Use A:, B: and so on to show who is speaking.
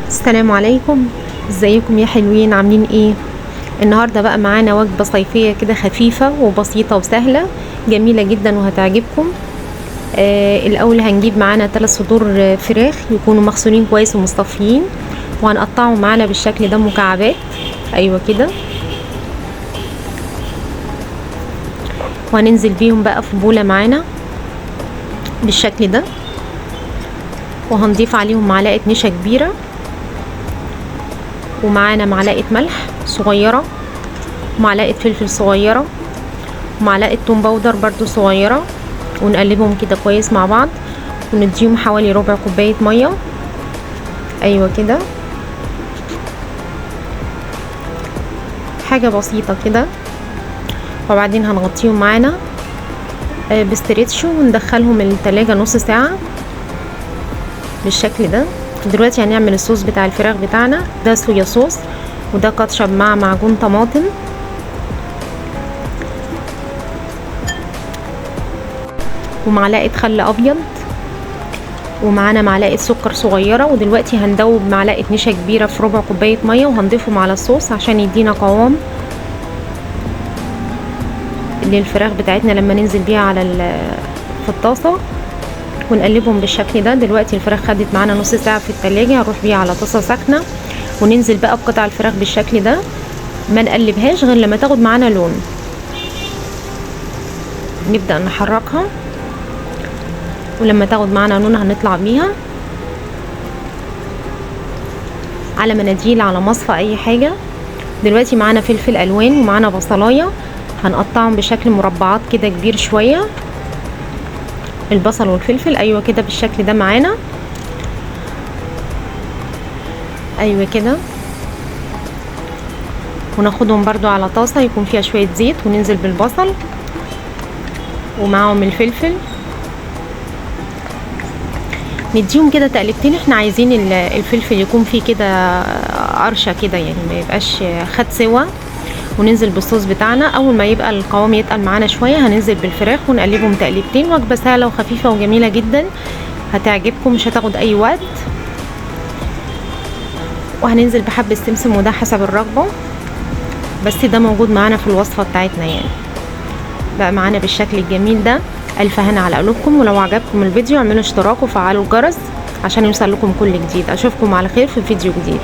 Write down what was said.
A: السلام عليكم. ازيكم يا حلوين؟ عاملين ايه؟ النهارده بقى معانا وجبه صيفيه كده خفيفه وبسيطه وسهله جميله جدا وهتعجبكم. الاول هنجيب معانا 3 صدور فراخ يكونوا مغسولين كويس ومصطفيين، وهنقطعهم معانا بالشكل ده مكعبات. ايوه كده. وهننزل بيهم بقى في بوله معانا بالشكل ده، وهنضيف عليهم معلقه نشا كبيره، ومعانا معلقه ملح صغيره، ومعلقه فلفل صغيره، ومعلقه توم باودر برضو صغيره، ونقلبهم كده كويس مع بعض، ونديهم حوالي ربع كوبايه ميه. ايوه كده، حاجه بسيطه كده. وبعدين هنغطيهم معانا بستريتش وندخلهم التلاجة نص ساعه بالشكل ده. دلوقتي هنعمل الصوص بتاع الفراخ بتاعنا. ده صويا صوص، وده كاتشب مع معجون طماطم، ومعلقه خل ابيض، ومعانا معلقه سكر صغيره. ودلوقتي هندوب معلقه نشا كبيره في ربع كوبايه ميه وهنضيفهم على الصوص عشان يدينا قوام للفراخ بتاعتنا لما ننزل بيها على في الطاسه، ونقلبهم بالشكل ده. دلوقتي الفراخ خدت معانا نص ساعه في التلاجة، هنروح بيها على طاسه سخنه وننزل بقى بقطع الفراخ بالشكل ده. ما نقلبهاش غير لما تاخد معانا لون، نبدا نحركها، ولما تاخد معانا لون هنطلع بيها على مناديل، على مصفى، اي حاجه. دلوقتي معانا فلفل الوان ومعانا بصلايه، هنقطعهم بشكل مربعات كده كبير شويه، البصل والفلفل. ايوه كده بالشكل ده معانا. ايوه كده. وناخدهم برضو على طاسه يكون فيها شويه زيت، وننزل بالبصل ومعاهم الفلفل، نديهم كده تقلبتين. احنا عايزين الفلفل يكون فيه كده قرشه كده، يعني ما يبقاش خد سوا. وننزل بالصوص بتاعنا. اول ما يبقى القوام يتقل معانا شويه هننزل بالفراخ ونقلبهم تقليبتين. وجبه سهله وخفيفه وجميله جدا، هتعجبكم، مش هتاخد اي وقت. وهننزل بحبه سمسم، وده حسب الرغبه، بس ده موجود معانا في الوصفه بتاعتنا يعني. بقى معانا بالشكل الجميل ده. الف هنا على قلوبكم، ولو عجبكم الفيديو اعملوا اشتراك وفعلوا الجرس عشان يوصل لكم كل جديد. اشوفكم على خير في فيديو جديد.